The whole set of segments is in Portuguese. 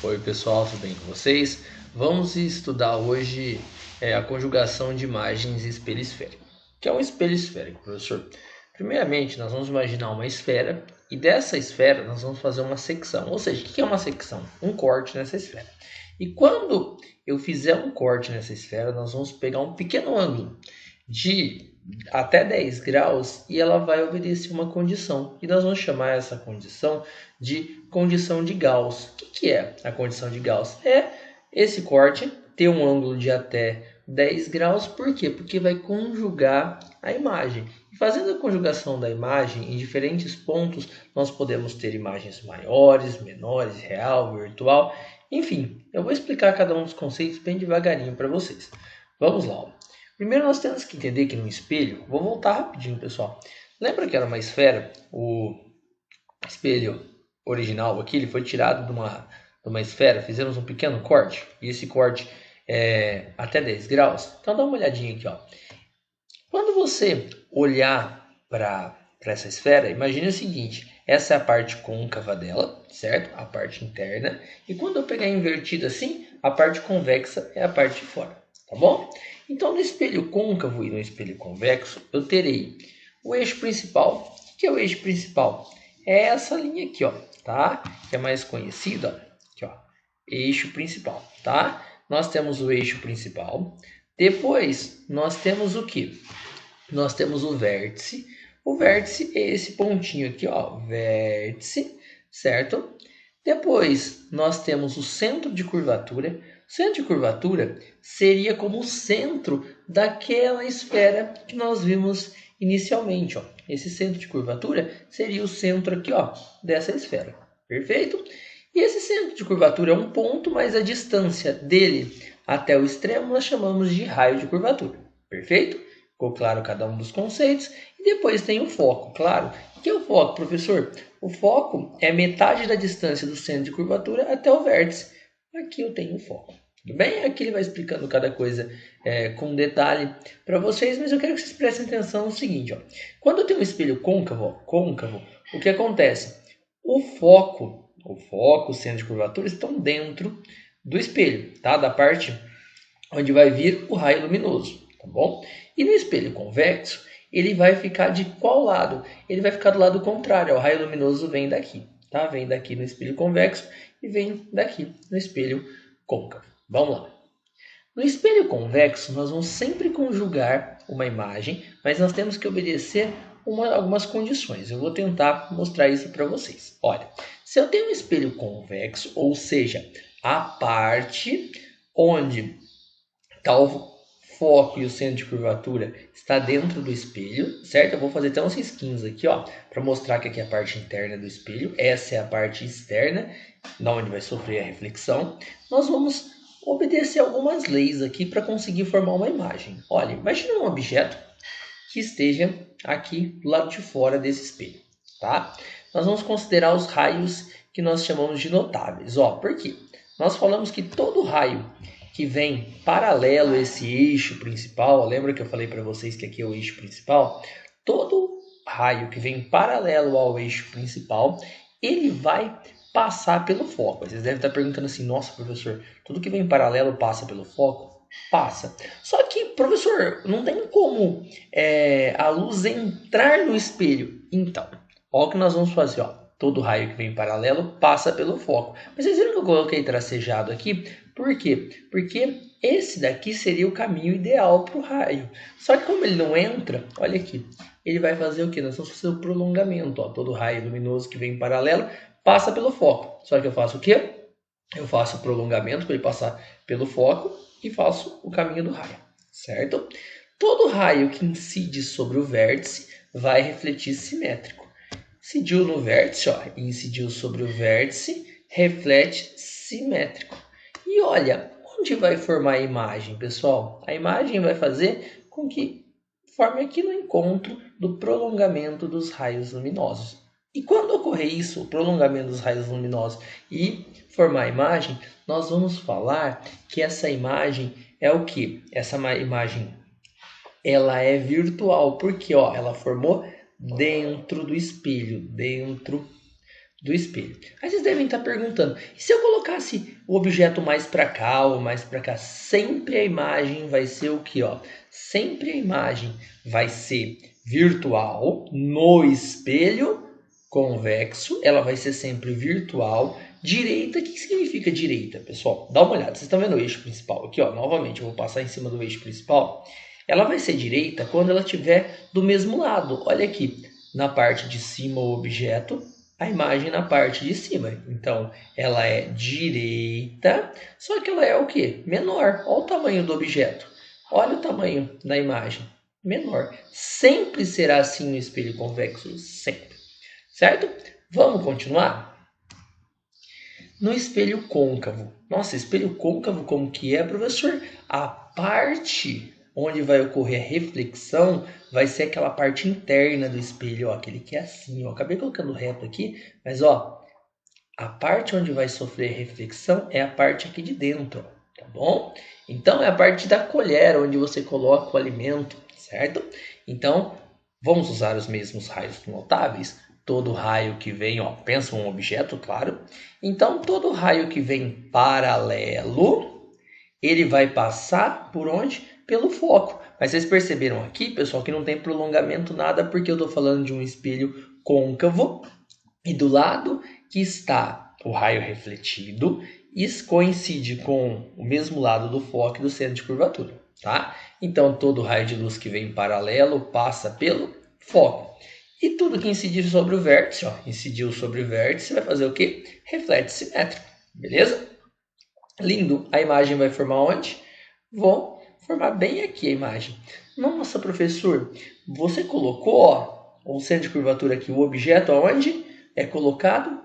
Oi pessoal, tudo bem com vocês? Vamos estudar hoje a conjugação de imagens espelho esférico. O que é um espelho esférico, professor? Primeiramente, nós vamos imaginar uma esfera e dessa esfera nós vamos fazer uma secção. Ou seja, o que é uma secção? Um corte nessa esfera. E quando eu fizer um corte nessa esfera, nós vamos pegar um pequeno ângulo de até 10 graus e ela vai obedecer uma condição. E nós vamos chamar essa condição de condição de Gauss. O que é a condição de Gauss? É esse corte ter um ângulo de até 10 graus. Por quê? Porque vai conjugar a imagem. E fazendo a conjugação da imagem em diferentes pontos, nós podemos ter imagens maiores, menores, real, virtual. Enfim, eu vou explicar cada um dos conceitos bem devagarinho para vocês. Vamos lá. Primeiro nós temos que entender que no espelho, vou voltar rapidinho pessoal, lembra que era uma esfera? O espelho original aqui, ele foi tirado de uma esfera, fizemos um pequeno corte, e esse corte é até 10 graus. Então dá uma olhadinha aqui, ó. Quando você olhar para essa esfera, imagine o seguinte, essa é a parte côncava dela, certo? A parte interna, e quando eu pegar invertido assim, a parte convexa é a parte de fora, tá bom? Então, no espelho côncavo e no espelho convexo, eu terei o eixo principal. O que é o eixo principal? É essa linha aqui, ó, tá? Que é mais conhecida, aqui, ó, eixo principal, tá? Nós temos o eixo principal. Depois, nós temos o que? Nós temos o vértice. O vértice é esse pontinho aqui, ó, vértice, certo? Depois, nós temos o centro de curvatura. O centro de curvatura seria como o centro daquela esfera que nós vimos inicialmente, ó. Esse centro de curvatura seria o centro aqui, ó, dessa esfera. Perfeito? E esse centro de curvatura é um ponto, mas a distância dele até o extremo nós chamamos de raio de curvatura. Perfeito? Ficou claro cada um dos conceitos. E depois tem o foco, claro. O que é o foco, professor? O foco é metade da distância do centro de curvatura até o vértice. Aqui eu tenho o foco. Tudo bem? Aqui ele vai explicando cada coisa com detalhe para vocês, mas eu quero que vocês prestem atenção no seguinte. Ó. Quando eu tenho um espelho côncavo, o que acontece? O foco, o centro de curvatura estão dentro do espelho, tá? Da parte onde vai vir o raio luminoso, tá bom? E no espelho convexo, ele vai ficar de qual lado? Ele vai ficar do lado contrário, o raio luminoso vem daqui, tá? Vem daqui no espelho convexo e vem daqui no espelho côncavo. Vamos lá. No espelho convexo, nós vamos sempre conjugar uma imagem, mas nós temos que obedecer algumas condições. Eu vou tentar mostrar isso para vocês. Olha, se eu tenho um espelho convexo, ou seja, a parte onde está o foco e o centro de curvatura está dentro do espelho, certo? Eu vou fazer até uns risquinhos aqui, ó, para mostrar que aqui é a parte interna do espelho. Essa é a parte externa, da onde vai sofrer a reflexão. Nós vamos obedecer algumas leis aqui para conseguir formar uma imagem. Olha, imagine um objeto que esteja aqui do lado de fora desse espelho, tá? Nós vamos considerar os raios que nós chamamos de notáveis. Ó, por quê? Nós falamos que todo raio que vem paralelo a esse eixo principal, lembra que eu falei para vocês que aqui é o eixo principal? Todo raio que vem paralelo ao eixo principal, ele vai passar pelo foco. Vocês devem estar perguntando assim, nossa professor, tudo que vem paralelo passa pelo foco? Passa. Só que, professor, não tem como a luz entrar no espelho. Então, olha o que nós vamos fazer, ó. Todo raio que vem paralelo passa pelo foco. Mas vocês viram que eu coloquei tracejado aqui? Por quê? Porque esse daqui seria o caminho ideal para o raio. Só que como ele não entra, olha aqui, ele vai fazer o quê? Nós vamos fazer o prolongamento. Ó. Todo raio luminoso que vem paralelo passa pelo foco. Só que eu faço o quê? Eu faço o prolongamento para ele passar pelo foco e faço o caminho do raio, certo? Todo raio que incide sobre o vértice vai refletir simétrico. Incidiu no vértice, ó, e incidiu sobre o vértice, reflete simétrico. E olha, onde vai formar a imagem, pessoal? A imagem vai fazer com que forme aqui no encontro do prolongamento dos raios luminosos. E quando ocorrer isso, o prolongamento dos raios luminosos e formar a imagem, nós vamos falar que essa imagem é o que? Essa imagem ela é virtual, porque ó, ela formou dentro do espelho, dentro do espelho. Aí vocês devem estar perguntando, e se eu colocasse o objeto mais para cá ou mais para cá? Sempre a imagem vai ser o que? Sempre a imagem vai ser virtual no espelho convexo, ela vai ser sempre virtual. Direita, o que significa direita, pessoal? Dá uma olhada, vocês estão vendo o eixo principal aqui, novamente eu vou passar em cima do eixo principal. Ela vai ser direita quando ela estiver do mesmo lado. Olha aqui, na parte de cima o objeto, a imagem na parte de cima. Então, ela é direita, só que ela é o quê? Menor. Olha o tamanho do objeto. Olha o tamanho da imagem. Menor. Sempre será assim no espelho convexo, sempre. Certo? Vamos continuar? No espelho côncavo. Nossa, espelho côncavo como que é, professor? A parte onde vai ocorrer a reflexão vai ser aquela parte interna do espelho, aquele que é assim, Acabei colocando reto aqui, mas a parte onde vai sofrer reflexão é a parte aqui de dentro, tá bom? Então é a parte da colher onde você coloca o alimento, certo? Então vamos usar os mesmos raios notáveis. Todo raio que vem, pensa um objeto, claro. Então todo raio que vem paralelo, ele vai passar por onde? Pelo foco. Mas vocês perceberam aqui, pessoal, que não tem prolongamento nada, porque eu estou falando de um espelho côncavo e do lado que está o raio refletido, isso coincide com o mesmo lado do foco e do centro de curvatura, tá? Então todo raio de luz que vem paralelo passa pelo foco. E tudo que incidir sobre o vértice, incidiu sobre o vértice, vai fazer o quê? Reflete simétrico, beleza? Lindo. A imagem vai formar onde? Vou formar bem aqui a imagem. Nossa, professor, você colocou o centro de curvatura aqui, o objeto aonde? É colocado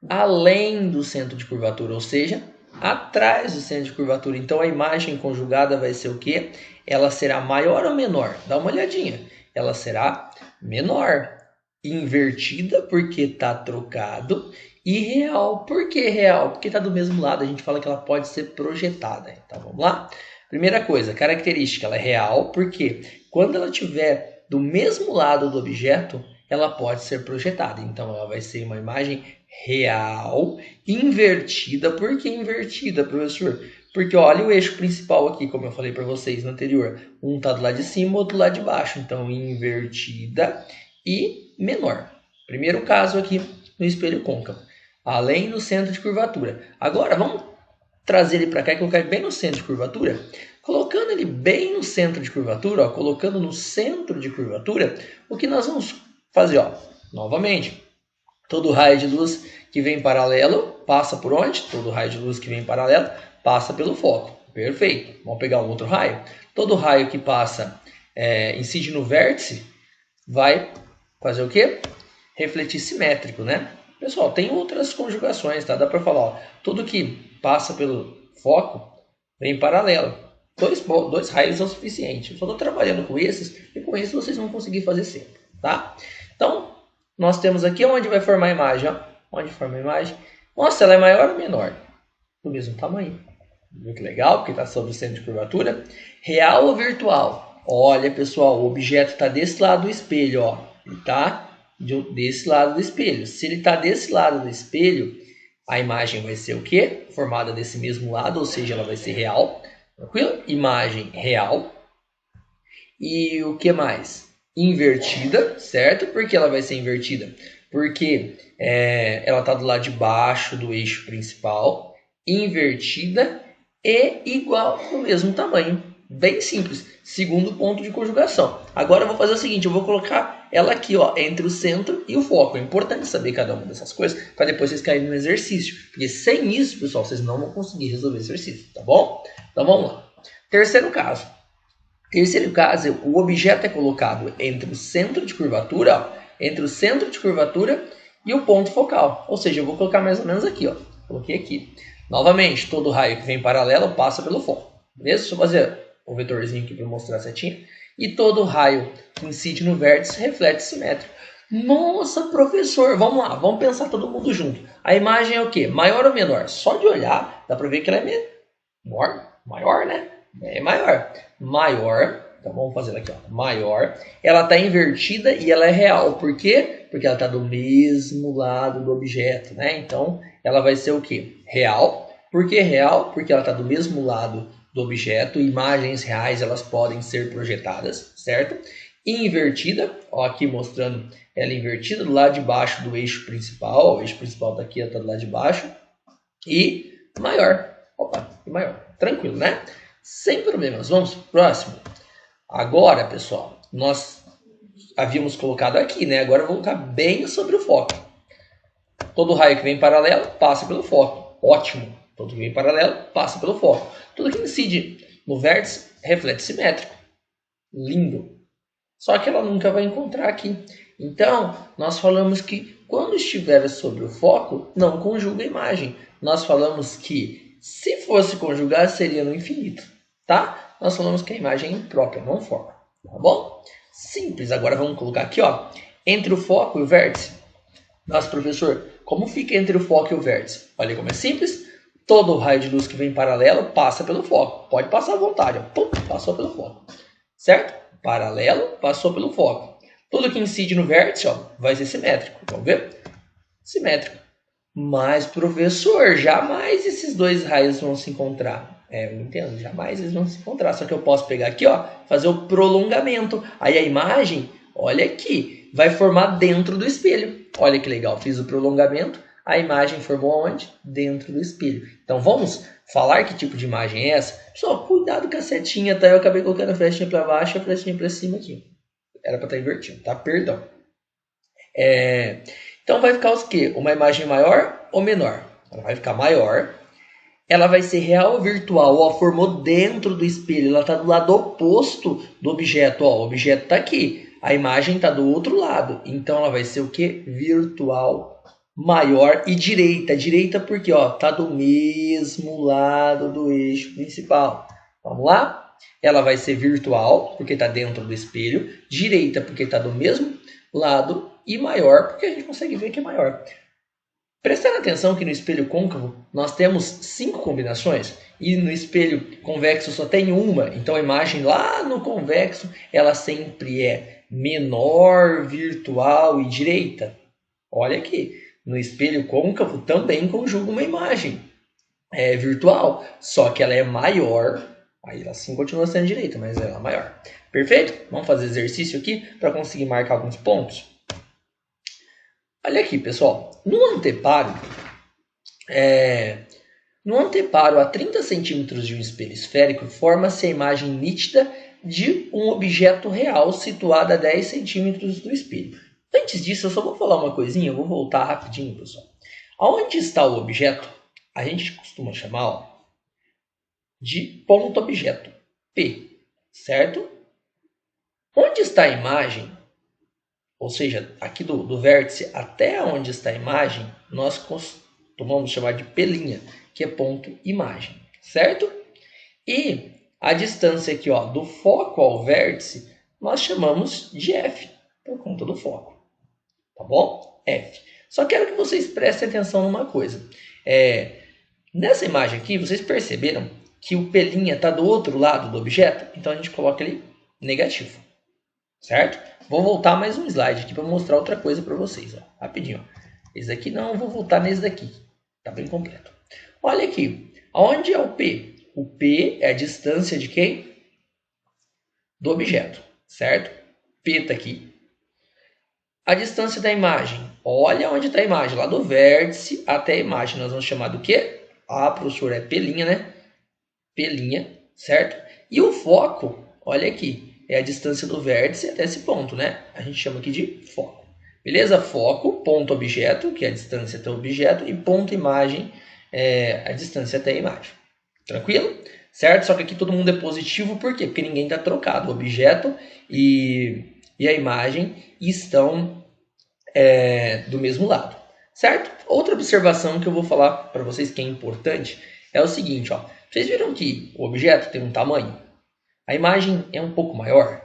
além do centro de curvatura, ou seja, atrás do centro de curvatura. Então a imagem conjugada vai ser o quê? Ela será maior ou menor? Dá uma olhadinha. Ela será menor. Invertida porque está trocado. E real. Por que real? Porque está do mesmo lado. A gente fala que ela pode ser projetada. Então vamos lá? Primeira coisa, característica, ela é real porque quando ela estiver do mesmo lado do objeto, ela pode ser projetada. Então ela vai ser uma imagem real, invertida. Por que invertida, professor? Porque olha o eixo principal aqui, como eu falei para vocês no anterior. Um está do lado de cima, outro do lado de baixo. Então invertida e menor. Primeiro caso aqui no espelho côncavo. Além do centro de curvatura. Agora vamos trazer ele para cá e colocar ele bem no centro de curvatura. Colocando ele bem no centro de curvatura, colocando no centro de curvatura, o que nós vamos fazer? Novamente, todo raio de luz que vem paralelo passa por onde? Todo raio de luz que vem paralelo passa pelo foco. Perfeito. Vamos pegar um outro raio. Todo raio que passa, incide no vértice, vai fazer o quê? Refletir simétrico, né? Pessoal, tem outras conjugações, tá? Dá para falar, tudo que passa pelo foco vem paralelo. Dois raios é o suficiente. Eu só estou trabalhando com esses e com esses vocês vão conseguir fazer sempre, tá? Então, nós temos aqui onde vai formar a imagem, Onde forma a imagem? Nossa, ela é maior ou menor? Do mesmo tamanho. Muito legal, porque está sobre o centro de curvatura. Real ou virtual? Olha, pessoal, o objeto está desse lado do espelho, Ele está desse lado do espelho. Se ele está desse lado do espelho, a imagem vai ser o quê? Formada desse mesmo lado, ou seja, ela vai ser real. Tranquilo? Imagem real. E o que mais? Invertida, certo? Por que ela vai ser invertida? Porque ela está do lado de baixo do eixo principal. Invertida e igual no mesmo tamanho. Bem simples. Segundo ponto de conjugação. Agora eu vou fazer o seguinte, eu vou colocar ela aqui, entre o centro e o foco. É importante saber cada uma dessas coisas para depois vocês caírem no exercício. Porque sem isso, pessoal, vocês não vão conseguir resolver o exercício, tá bom? Então vamos lá. Terceiro caso. Terceiro caso, o objeto é colocado entre o centro de curvatura, e o ponto focal. Ou seja, eu vou colocar mais ou menos aqui, Coloquei aqui. Novamente, todo raio que vem paralelo passa pelo foco. Beleza? Deixa eu fazer o vetorzinho aqui para mostrar a setinha. E todo raio que incide no vértice reflete simétrico. Nossa, professor, vamos lá, vamos pensar todo mundo junto. A imagem é o quê? Maior ou menor? Só de olhar, dá para ver que ela é menor. Maior, né? É maior. Maior Então vamos fazer aqui, ó, maior. Ela está invertida e ela é real. Por quê? Porque ela está do mesmo lado do objeto, né? Então ela vai ser o quê? Real. Por que real? Porque ela está do mesmo lado do objeto. Imagens reais elas podem ser projetadas, certo? Invertida, ó, aqui mostrando ela invertida do lado de baixo do eixo principal. O eixo principal está aqui, está do lado de baixo. E maior. Opa, e maior. Tranquilo, né? Sem problemas. Vamos pro próximo. Agora, pessoal, nós havíamos colocado aqui, né? Agora eu vou colocar bem sobre o foco. Todo raio que vem paralelo passa pelo foco. Ótimo. Todo que vem paralelo passa pelo foco. Tudo que incide no vértice reflete simétrico. Lindo. Só que ela nunca vai encontrar aqui. Então, nós falamos que quando estiver sobre o foco, não conjuga a imagem. Nós falamos que se fosse conjugar, seria no infinito, tá? Nós falamos que a imagem é imprópria, não forma, tá bom? Simples. Agora vamos colocar aqui, ó, entre o foco e o vértice. Nossa, professor, como fica entre o foco e o vértice? Olha como é simples. Todo raio de luz que vem paralelo passa pelo foco. Pode passar à vontade, ó. Pum, passou pelo foco. Certo? Paralelo, passou pelo foco. Tudo que incide no vértice, ó, vai ser simétrico. Vamos ver? Simétrico. Mas, professor, jamais esses dois raios vão se encontrar. Eu entendo, jamais eles vão se encontrar. Só que eu posso pegar aqui, ó, fazer o prolongamento. Aí a imagem, olha aqui, vai formar dentro do espelho. Olha que legal, fiz o prolongamento. A imagem formou onde? Dentro do espelho. Então vamos falar que tipo de imagem é essa? Pessoal, cuidado com a setinha, tá? Eu acabei colocando a flechinha para baixo e a flechinha para cima aqui. Era para estar invertido, tá? Perdão. Então vai ficar o quê? Uma imagem maior ou menor? Ela vai ficar maior. Ela vai ser real ou virtual? Ó, formou dentro do espelho. Ela está do lado oposto do objeto. Ó, o objeto está aqui. A imagem está do outro lado. Então ela vai ser o quê? Virtual. Maior e direita. Direita porque está do mesmo lado do eixo principal. Vamos lá? Ela vai ser virtual porque está dentro do espelho. Direita porque está do mesmo lado. E maior porque a gente consegue ver que é maior. Prestando atenção que no espelho côncavo nós temos 5 combinações. E no espelho convexo só tem uma. Então a imagem lá no convexo ela sempre é menor, virtual e direita. Olha aqui. No espelho côncavo também conjuga uma imagem virtual, só que ela é maior. Aí ela sim continua sendo direita, mas ela é maior. Perfeito? Vamos fazer exercício aqui para conseguir marcar alguns pontos. Olha aqui, pessoal. No anteparo a 30 centímetros de um espelho esférico, forma-se a imagem nítida de um objeto real situado a 10 centímetros do espelho. Antes disso, eu só vou falar uma coisinha, eu vou voltar rapidinho, pessoal. Onde está o objeto? A gente costuma chamar de ponto objeto, P, certo? Onde está a imagem, ou seja, aqui do vértice até onde está a imagem, nós costumamos chamar de P', que é ponto imagem, certo? E a distância aqui do foco ao vértice, nós chamamos de F, por conta do foco. Tá bom? F. Só quero que vocês prestem atenção numa coisa. Nessa imagem aqui, vocês perceberam que o P' está do outro lado do objeto? Então a gente coloca ele negativo. Certo? Vou voltar mais um slide aqui para mostrar outra coisa para vocês. Rapidinho. Esse aqui não, eu vou voltar nesse daqui. Tá bem completo. Olha aqui. Onde é o P? O P é a distância de quem? Do objeto. Certo? P está aqui. A distância da imagem. Olha onde está a imagem. Lá do vértice até a imagem. Nós vamos chamar do quê? Professor, é P', né? P', certo? E o foco, olha aqui. É a distância do vértice até esse ponto, né? A gente chama aqui de foco. Beleza? Foco, ponto objeto, que é a distância até o objeto. E ponto imagem, a distância até a imagem. Tranquilo? Certo? Só que aqui todo mundo é positivo. Por quê? Porque ninguém está trocado. O objeto e a imagem estão do mesmo lado, certo? Outra observação que eu vou falar para vocês que é importante é o seguinte, vocês viram que o objeto tem um tamanho? A imagem é um pouco maior,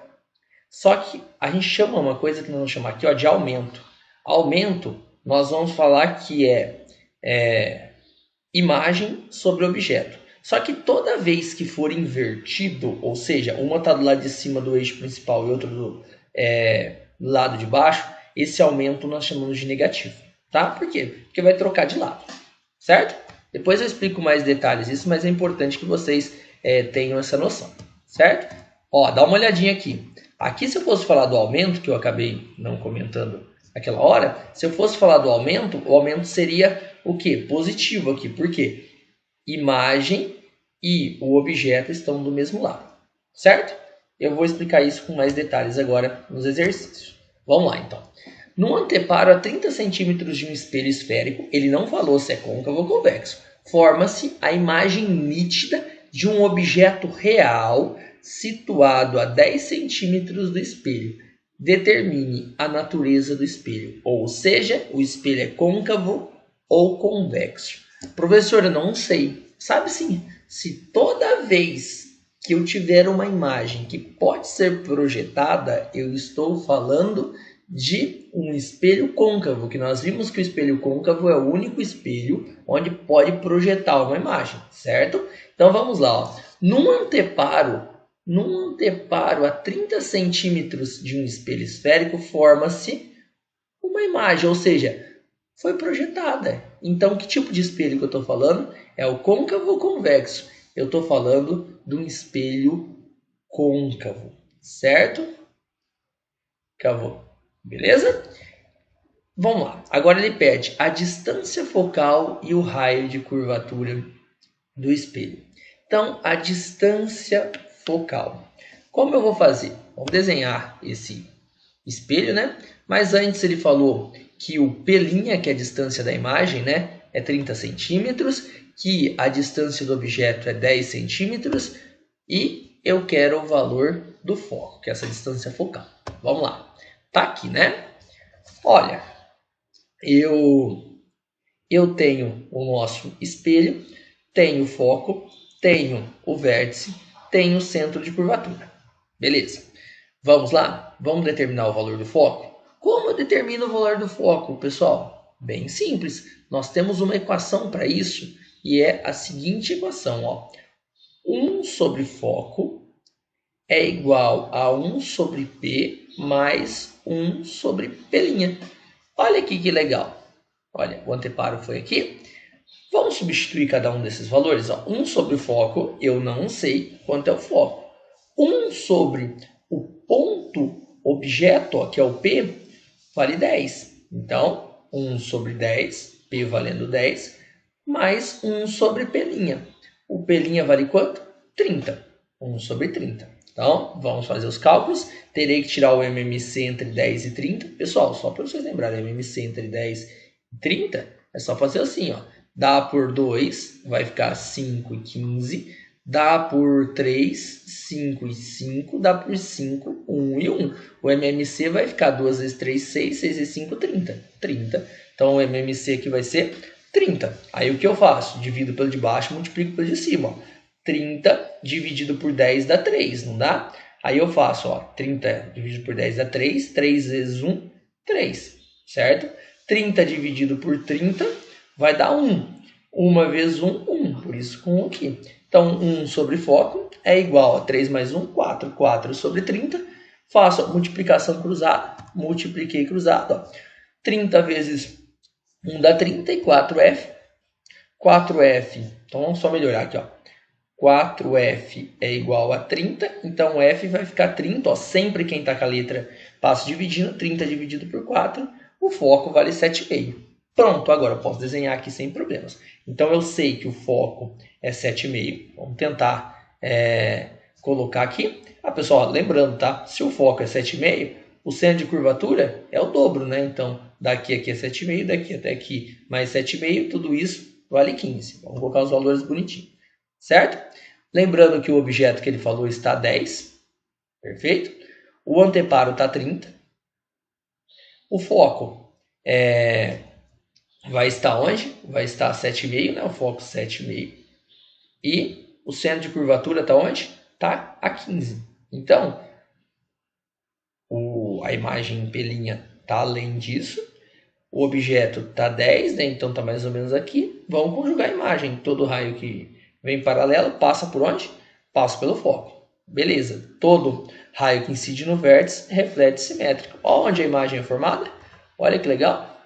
só que a gente chama uma coisa que nós vamos chamar aqui de aumento. Aumento, nós vamos falar que é imagem sobre objeto. Só que toda vez que for invertido, ou seja, uma está do lado de cima do eixo principal e outra do lado de baixo, esse aumento nós chamamos de negativo. Tá? Por quê? Porque vai trocar de lado. Certo? Depois eu explico mais detalhes disso, mas é importante que vocês tenham essa noção. Certo? Ó, dá uma olhadinha aqui. Aqui, se eu fosse falar do aumento, que eu acabei não comentando naquela hora, se eu fosse falar do aumento, o aumento seria o quê? Positivo aqui. Por quê? Imagem e o objeto estão do mesmo lado. Certo? Eu vou explicar isso com mais detalhes agora nos exercícios. Vamos lá, então. No anteparo a 30 centímetros de um espelho esférico, ele não falou se é côncavo ou convexo, forma-se a imagem nítida de um objeto real situado a 10 centímetros do espelho. Determine a natureza do espelho, ou seja, o espelho é côncavo ou convexo. Professor, eu não sei. Sabe sim, se toda vez que eu tiver uma imagem que pode ser projetada, eu estou falando de um espelho côncavo, que nós vimos que o espelho côncavo é o único espelho onde pode projetar uma imagem, certo? Então vamos lá, ó. Num anteparo a 30 centímetros de um espelho esférico, forma-se uma imagem, ou seja, foi projetada. Então, que tipo de espelho que eu estou falando? É o côncavo ou convexo? Eu estou falando de um espelho côncavo, certo? Cavou. Beleza? Vamos lá. Agora ele pede a distância focal e o raio de curvatura do espelho. Então, a distância focal. Como eu vou fazer? Vamos desenhar esse espelho, né? Mas antes ele falou que o P', que é a distância da imagem, né, é 30 centímetros, que a distância do objeto é 10 centímetros e eu quero o valor do foco, que é essa distância focal. Vamos lá. Tá aqui, né? Olha, eu tenho o nosso espelho, tenho o foco, tenho o vértice, tenho o centro de curvatura. Beleza. Vamos lá? Vamos determinar o valor do foco? Como eu determino o valor do foco, pessoal? Bem simples. Nós temos uma equação para isso e é a seguinte equação, ó. 1 sobre foco é igual a 1 sobre P mais 1 sobre P'. Olha aqui que legal. Olha, o anteparo foi aqui. Vamos substituir cada um desses valores. Ó. 1 sobre o foco, eu não sei quanto é o foco. 1 sobre o ponto objeto, ó, que é o P, vale 10. Então, 1 sobre 10, P valendo 10, mais 1 sobre P'. O P' vale quanto? 30. 1 sobre 30. Então, vamos fazer os cálculos. Terei que tirar o MMC entre 10 e 30. Pessoal, só para vocês lembrarem, MMC entre 10 e 30, é só fazer assim, ó. Dá por 2, vai ficar 5 e 15. Dá por 3, 5 e 5. Dá por 5, 1 e 1. O MMC vai ficar 2 vezes 3, 6. 6 vezes 5, 30. 30. Então, o MMC aqui vai ser 30. Aí, o que eu faço? Divido pelo de baixo, multiplico pelo de cima, ó. 30 dividido por 10 dá 3, não dá? Aí eu faço, ó, 30 dividido por 10 dá 3, 3 vezes 1, 3, certo? 30 dividido por 30 vai dar 1. 1 vezes 1, 1, por isso com 1 aqui. Então, 1 sobre foco é igual a 3 mais 1, 4. 4 sobre 30, faço a multiplicação cruzada, multipliquei cruzado, ó. 30 vezes 1 dá 30 e 4F. 4F, então vamos só melhorar aqui, ó. 4F é igual a 30, então F vai ficar 30, ó, sempre quem está com a letra passa dividindo, 30 dividido por 4, o foco vale 7,5. Pronto, agora eu posso desenhar aqui sem problemas. Então eu sei que o foco é 7,5, vamos tentar colocar aqui. Pessoal, lembrando, tá? Se o foco é 7,5, o centro de curvatura é o dobro, né? Então daqui aqui é 7,5, daqui até aqui mais 7,5, tudo isso vale 15. Vamos colocar os valores bonitinhos. Certo? Lembrando que o objeto que ele falou está 10. Perfeito? O anteparo está 30. O foco vai estar onde? Vai estar 7,5, né? O foco 7,5. E o centro de curvatura está onde? Está a 15. Então, a imagem em P' está além disso. O objeto está 10, né? Então está mais ou menos aqui. Vamos conjugar a imagem. Todo raio que vem paralelo, passa por onde? Passa pelo foco. Beleza. Todo raio que incide no vértice reflete simétrico. Olha onde a imagem é formada. Olha que legal.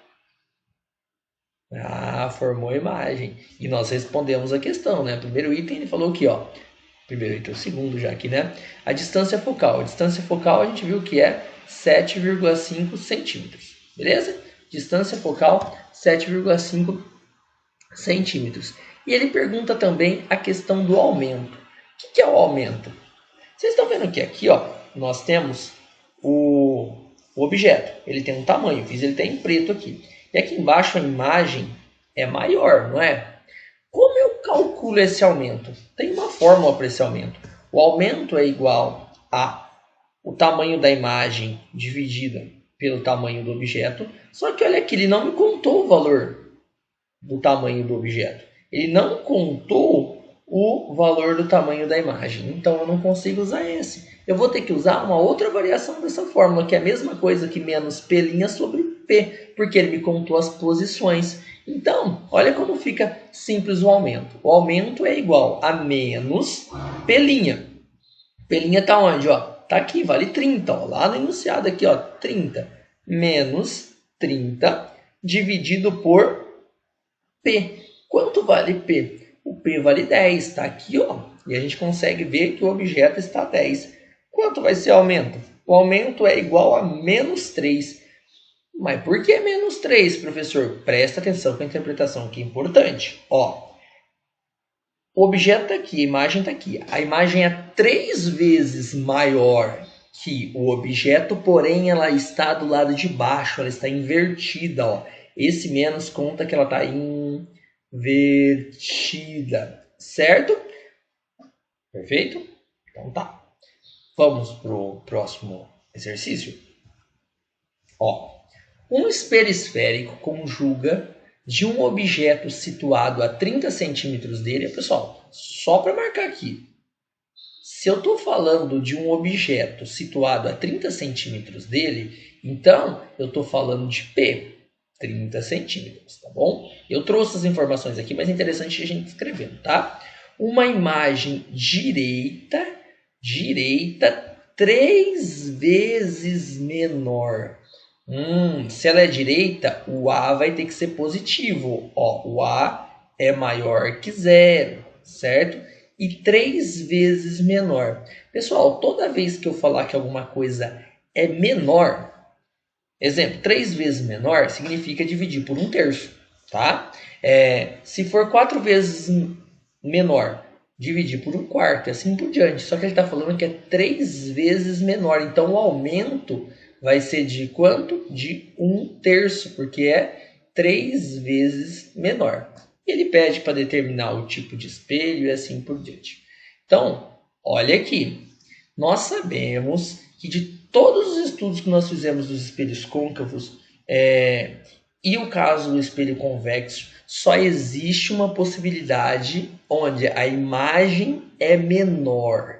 Ah, formou a imagem. E nós respondemos a questão, né? Primeiro item ele falou aqui, ó. Primeiro item, o segundo já aqui, né? A distância focal. A distância focal a gente viu que é 7,5 centímetros. Beleza? Distância focal, 7,5 centímetros. E ele pergunta também a questão do aumento. O que é o aumento? Vocês estão vendo que aqui, ó, nós temos o objeto. Ele tem um tamanho, fiz ele tem em preto aqui. E aqui embaixo a imagem é maior, não é? Como eu calculo esse aumento? Tem uma fórmula para esse aumento. O aumento é igual a o tamanho da imagem dividida pelo tamanho do objeto. Só que olha aqui, ele não me contou o valor do tamanho do objeto. Ele não contou o valor do tamanho da imagem. Então eu não consigo usar esse. Eu vou ter que usar uma outra variação dessa fórmula, que é a mesma coisa que menos P' sobre P, porque ele me contou as posições. Então, olha como fica simples o aumento. O aumento é igual a menos P'. P' está onde? Está aqui, vale 30. Ó, lá no enunciado aqui, ó, 30. Menos 30 dividido por P. Quanto vale P? O P vale 10. Está aqui, ó, e a gente consegue ver que o objeto está 10. Quanto vai ser o aumento? O aumento é igual a menos 3. Mas por que menos 3, professor? Presta atenção com a interpretação, que é importante. Ó, o objeto está aqui, a imagem está aqui. A imagem é 3 vezes maior que o objeto, porém ela está do lado de baixo, ela está invertida. Ó. Esse menos conta que ela está invertida, certo? Perfeito? Então tá. Vamos para o próximo exercício. Ó, um espelho esférico conjuga de um objeto situado a 30 centímetros dele. Pessoal, só para marcar aqui. Se eu estou falando de um objeto situado a 30 centímetros dele, então eu estou falando de P, 30 centímetros, tá bom? Eu trouxe as informações aqui, mas é interessante a gente escrevendo, tá? Uma imagem direita 3 vezes menor. Se ela é direita, o A vai ter que ser positivo. Ó, o A é maior que 0, certo? E 3 vezes menor. Pessoal, toda vez que eu falar que alguma coisa é menor, exemplo, 3 vezes menor significa dividir por 1/3, tá? Se for 4 vezes menor, dividir por 1/4, e assim por diante. Só que ele está falando que é 3 vezes menor. Então, o aumento vai ser de quanto? De 1/3, porque é 3 vezes menor. Ele pede para determinar o tipo de espelho e assim por diante. Então, olha aqui. Nós sabemos que de todos os estudos que nós fizemos dos espelhos côncavos e o caso do espelho convexo, só existe uma possibilidade onde a imagem é menor.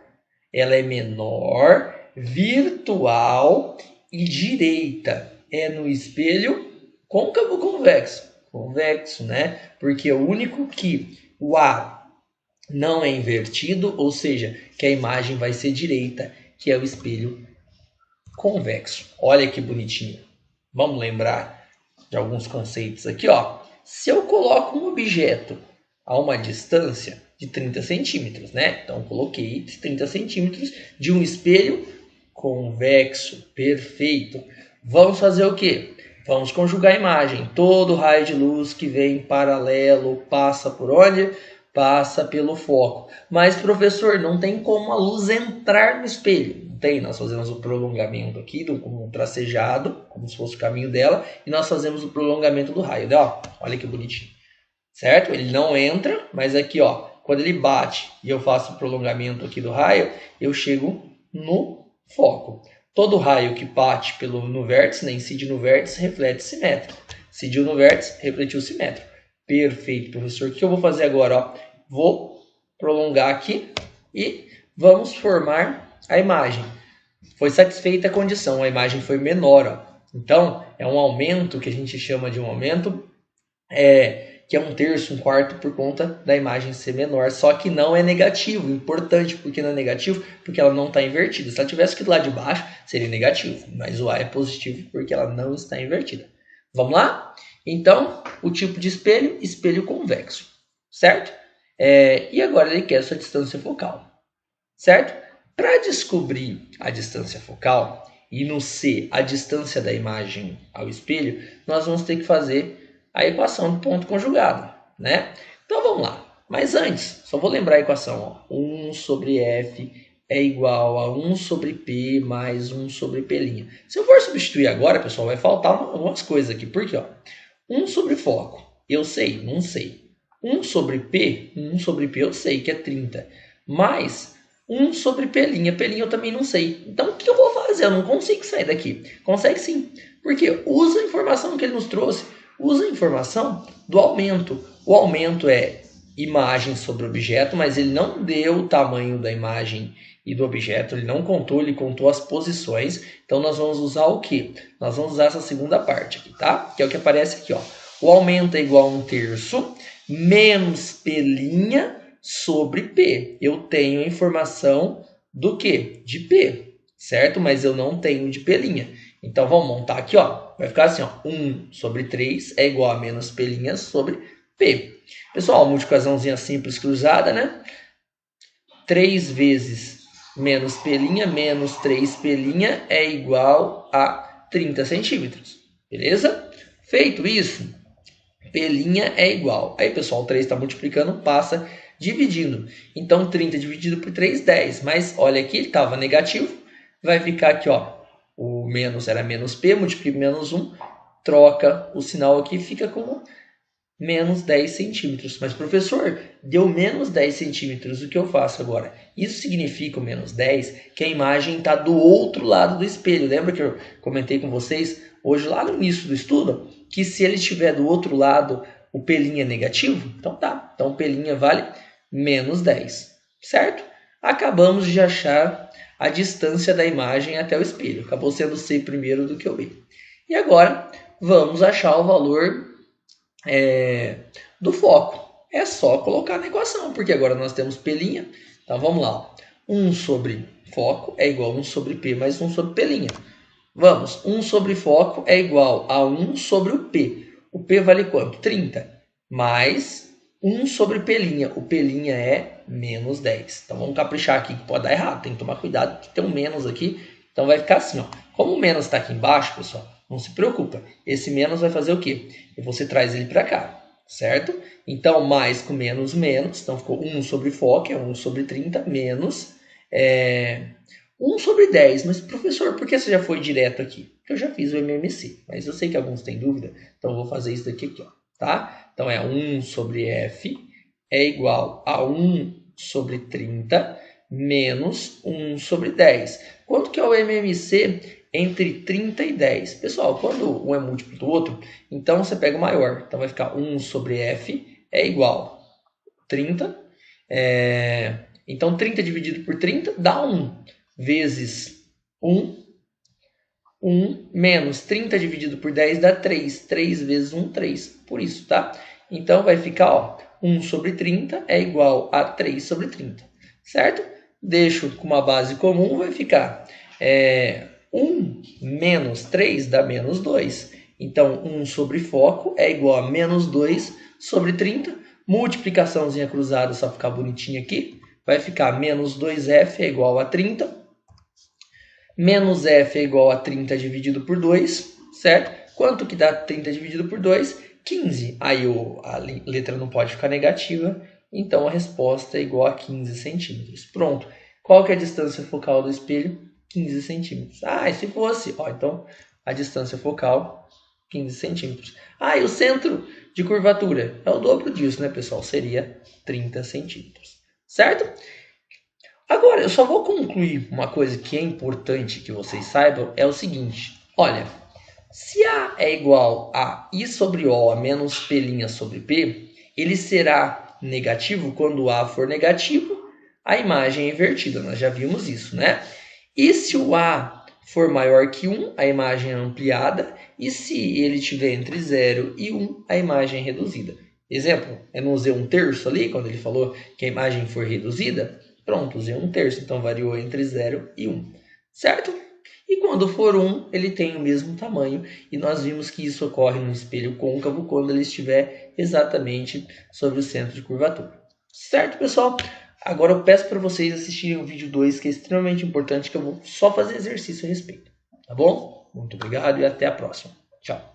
Ela é menor, virtual e direita. É no espelho côncavo ou convexo? Convexo, né? Porque é o único que o A não é invertido, ou seja, que a imagem vai ser direita, que é o espelho convexo. Olha que bonitinho. Vamos lembrar de alguns conceitos aqui, ó. Se eu coloco um objeto a uma distância de 30 centímetros, né? Então, coloquei 30 centímetros de um espelho convexo, perfeito. Vamos fazer o quê? Vamos conjugar a imagem. Todo raio de luz que vem paralelo passa por onde? Passa pelo foco. Mas, professor, não tem como a luz entrar no espelho. Não tem. Nós fazemos o prolongamento aqui, um tracejado, como se fosse o caminho dela, e nós fazemos o prolongamento do raio. Ó, olha que bonitinho. Certo? Ele não entra, mas aqui, ó, quando ele bate e eu faço o prolongamento aqui do raio, eu chego no foco. Todo raio que bate no vértice, né, incide no vértice, reflete simétrico. Incidiu no vértice, refletiu simétrico. Perfeito, professor. O que eu vou fazer agora? Ó? Vou prolongar aqui e vamos formar a imagem. Foi satisfeita a condição, a imagem foi menor. Ó. Então, é um aumento que a gente chama de um aumento que é 1/3, 1/4 por conta da imagem ser menor, só que não é negativo. Importante, porque não é negativo, porque ela não está invertida. Se ela tivesse aqui do lado de baixo, seria negativo, mas o A é positivo porque ela não está invertida. Vamos lá? Então, o tipo de espelho, espelho convexo, certo? E agora ele quer a sua distância focal, certo? Para descobrir a distância focal e no C a distância da imagem ao espelho, nós vamos ter que fazer a equação de ponto conjugado, né? Então vamos lá. Mas antes, só vou lembrar a equação. Ó. 1 sobre F é igual a 1 sobre P mais 1 sobre P'. Se eu for substituir agora, pessoal, vai faltar algumas coisas aqui. Por quê? Ó? 1 sobre foco, eu sei, não sei. 1 sobre P eu sei, que é 30. Mais 1 sobre P', P' eu também não sei. Então o que eu vou fazer? Eu não consigo sair daqui. Consegue sim. Porque usa a informação que ele nos trouxe. Usa a informação do aumento. O aumento é imagem sobre objeto, mas ele não deu o tamanho da imagem e do objeto, ele não contou, ele contou as posições. Então nós vamos usar o quê? Nós vamos usar essa segunda parte aqui, tá? Que é o que aparece aqui, ó. O aumento é igual a 1/3 menos P' sobre P. Eu tenho a informação do quê? De P, certo? Mas eu não tenho de P'. Então vamos montar aqui, ó. Vai ficar assim, ó. 1 sobre 3 é igual a menos P' sobre P. Pessoal, multiplicaçãozinha simples cruzada, né? 3 vezes menos P' menos 3P' é igual a 30 centímetros. Beleza? Feito isso, P' é igual. Aí, pessoal, 3 está multiplicando, passa dividindo. Então, 30 dividido por 3, 10. Mas, olha aqui, ele estava negativo. Vai ficar aqui, ó. O menos era menos P, multiplica menos 1. Troca o sinal aqui, fica como menos 10 centímetros. Mas, professor, deu menos 10 centímetros. O que eu faço agora? Isso significa o menos 10, que a imagem está do outro lado do espelho. Lembra que eu comentei com vocês hoje, lá no início do estudo, que se ele estiver do outro lado, o P' é negativo? Então tá. Então, o P' vale menos 10. Certo? Acabamos de achar a distância da imagem até o espelho. Acabou sendo C primeiro do que o B. E agora, vamos achar o valor do foco. É só colocar na equação, porque agora nós temos P'. Então vamos lá. 1 sobre foco é igual a 1 sobre P mais 1 sobre P'. Vamos, 1 sobre foco é igual a 1 sobre o P. O P vale quanto? 30. Mais 1 sobre P'. O P' é menos 10. Então vamos caprichar aqui, que pode dar errado. Tem que tomar cuidado, que tem um menos aqui. Então vai ficar assim, ó. Como o menos está aqui embaixo, pessoal, não se preocupa. Esse menos vai fazer o quê? E você traz ele para cá, certo? Então, mais com menos, menos. Então, ficou 1 sobre foco, é 1 sobre 30, menos 1 sobre 10. Mas, professor, por que você já foi direto aqui? Porque eu já fiz o MMC. Mas eu sei que alguns têm dúvida, então eu vou fazer isso daqui, ó, tá? Então, é 1 sobre F é igual a 1 sobre 30 menos 1 sobre 10. Quanto que é o MMC entre 30 e 10? Pessoal, quando um é múltiplo do outro, então você pega o maior. Então vai ficar 1 sobre F é igual a 30. Então 30 dividido por 30 dá 1 vezes 1. 1 menos 30 dividido por 10 dá 3. 3 vezes 1, 3. Por isso, tá? Então vai ficar, ó, 1 sobre 30 é igual a 3 sobre 30. Certo? Deixo com uma base comum, vai ficar 1 menos 3 dá menos 2. Então, 1 sobre foco é igual a menos 2 sobre 30. Multiplicaçãozinha cruzada, só ficar bonitinho aqui. Vai ficar menos 2F é igual a 30. Menos F é igual a 30 dividido por 2, certo? Quanto que dá 30 dividido por 2? 15. Aí a letra não pode ficar negativa, então a resposta é igual a 15 centímetros. Pronto. Qual que é a distância focal do espelho? 15 centímetros. E se fosse? Então, a distância focal, 15 centímetros. E o centro de curvatura? É o dobro disso, né, pessoal? Seria 30 centímetros. Certo? Agora, eu só vou concluir uma coisa que é importante que vocês saibam, é o seguinte. Olha, se A é igual a I sobre O a menos P' sobre P, ele será negativo quando A for negativo, a imagem é invertida. Nós já vimos isso, né? E se o A for maior que 1, a imagem é ampliada. E se ele estiver entre 0 e 1, a imagem é reduzida. Exemplo, eu não usei 1/3 ali, quando ele falou que a imagem for reduzida. Pronto, usei 1/3, então variou entre 0 e 1, certo? E quando for 1, ele tem o mesmo tamanho, e nós vimos que isso ocorre no espelho côncavo quando ele estiver exatamente sobre o centro de curvatura. Certo, pessoal? Agora eu peço para vocês assistirem o vídeo 2, que é extremamente importante, que eu vou só fazer exercício a respeito. Tá bom? Muito obrigado e até a próxima. Tchau.